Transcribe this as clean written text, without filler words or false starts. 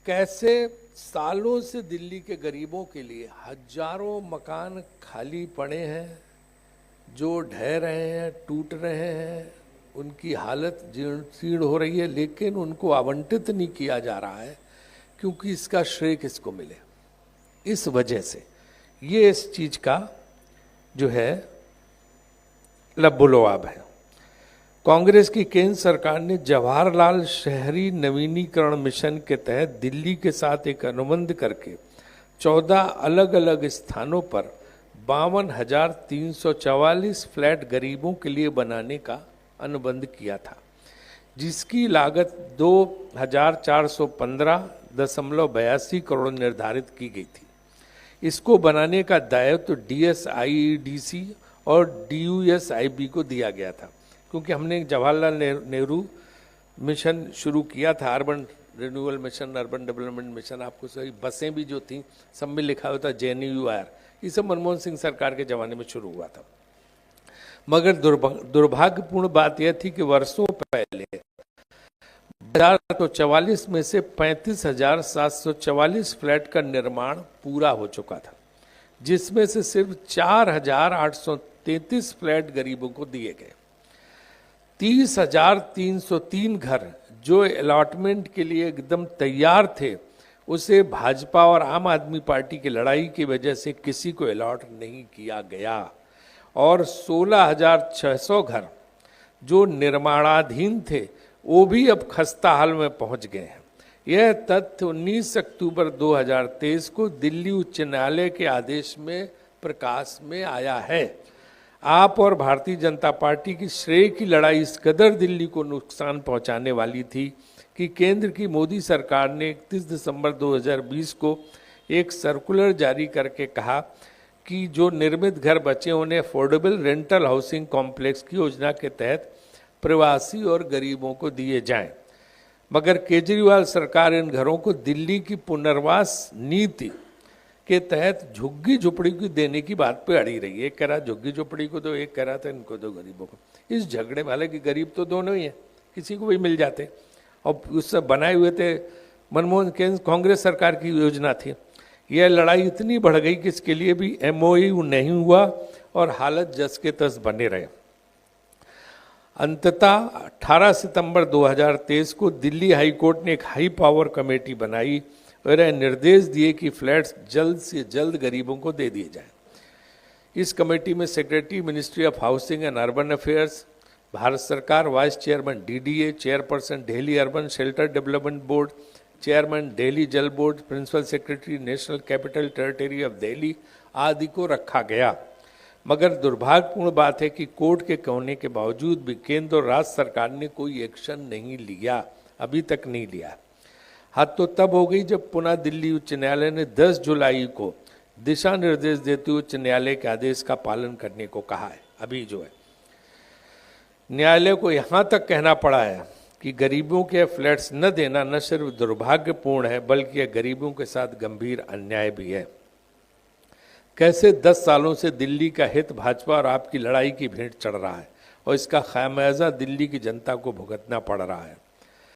कैसे सालों से दिल्ली के गरीबों के लिए हजारों मकान खाली पड़े हैं, जो ढह रहे हैं, टूट रहे हैं, उनकी हालत जीर्ण शीर्ण हो रही है, लेकिन उनको आवंटित नहीं किया जा रहा है क्योंकि इसका श्रेय किसको मिले। इस वजह से ये इस चीज का जो है लबोलवाब है। कांग्रेस की केंद्र सरकार ने जवाहरलाल शहरी नवीनीकरण मिशन के तहत दिल्ली के साथ एक अनुबंध करके 14 अलग अलग स्थानों पर 52,344 फ्लैट गरीबों के लिए बनाने का अनुबंध किया था, जिसकी लागत 2,415.82 करोड़ निर्धारित की गई थी। इसको बनाने का दायित्व DSIEDC और DUSIB को दिया गया था, क्योंकि हमने जवाहरलाल नेहरू मिशन शुरू किया था, urban renewal mission, urban development mission. आपको सही बसें भी जो थी सब में लिखा हुआ था JNUR, ये सब मनमोहन सिंह सरकार के जमाने में शुरू हुआ था। मगर दुर्भाग्यपूर्ण बात यह थी कि वर्षों पहले 1944 में से 35,744 फ्लैट का निर्माण पूरा हो चुका था, जिसमें से सिर्फ 4,833 फ्लैट गरीबों को दिए गए। 30,303 घर जो अलॉटमेंट के लिए एकदम तैयार थे, उसे भाजपा और आम आदमी पार्टी की लड़ाई की वजह से किसी को अलॉट नहीं किया गया, और 16,600 घर जो निर्माणाधीन थे वो भी अब खस्ता हाल में पहुंच गए हैं। यह तथ्य 19 अक्टूबर 2023 को दिल्ली उच्च न्यायालय के आदेश में प्रकाश में आया है। आप और भारतीय जनता पार्टी की श्रेय की लड़ाई इस कदर दिल्ली को नुकसान पहुंचाने वाली थी कि केंद्र की मोदी सरकार ने 31 दिसंबर 2020 को एक सर्कुलर जारी करके कहा कि जो निर्मित घर बचे उन्हें अफोर्डेबल रेंटल हाउसिंग कॉम्प्लेक्स की योजना के तहत प्रवासी और गरीबों को दिए जाएं। मगर केजरीवाल सरकार इन घरों को दिल्ली की पुनर्वास नीति के तहत झुग्गी झोपड़ी को देने की बात पे अड़ी रही है। एक कह रहा झुग्गी झोपड़ी को दो, एक कह रहा था इनको दो गरीबों को। इस झगड़े वाले की गरीब तो दोनों ही हैं, किसी को भी मिल जाते। और उससे बनाए हुए थे मनमोहन कांग्रेस सरकार की योजना थी। यह लड़ाई इतनी बढ़ गई कि इसके लिए भी MOU नहीं हुआ और हालत जस के तस बने रहे। अंततः 18 सितंबर 2023 को दिल्ली हाई कोर्ट ने एक हाई पावर कमेटी बनाई और यह निर्देश दिए कि फ्लैट्स जल्द से जल्द गरीबों को दे दिए जाएं। इस कमेटी में secretary ministry of housing and urban affairs, Bharat सरकार, vice chairman DDA, chairperson Delhi urban shelter development board, chairman Delhi Jal board, principal secretary national capital territory of Delhi आदि को रखा गया। मगर दुर्भाग्यपूर्ण बात है कि कोर्ट के कहने के बावजूद भी केंद्र और राज्य सरकार ने कोई एक्शन नहीं लिया, अभी तक नहीं लिया। हद तो तब हो गई जब पुनः दिल्ली उच्च न्यायालय ने 10 जुलाई को दिशा निर्देश देते हुए उच्च न्यायालय के आदेश का पालन करने को कहा है। अभी जो है न्यायालय को यहाँ तक कहना पड़ा है कि गरीबों के फ्लैट्स न देना न सिर्फ दुर्भाग्यपूर्ण है, बल्कि यह गरीबों के साथ गंभीर अन्याय भी है। कैसे 10 सालों से दिल्ली का हित भाजपा और आपकी लड़ाई की भेंट चढ़ रहा है और इसका खामियाजा दिल्ली की जनता को भुगतना पड़ रहा है।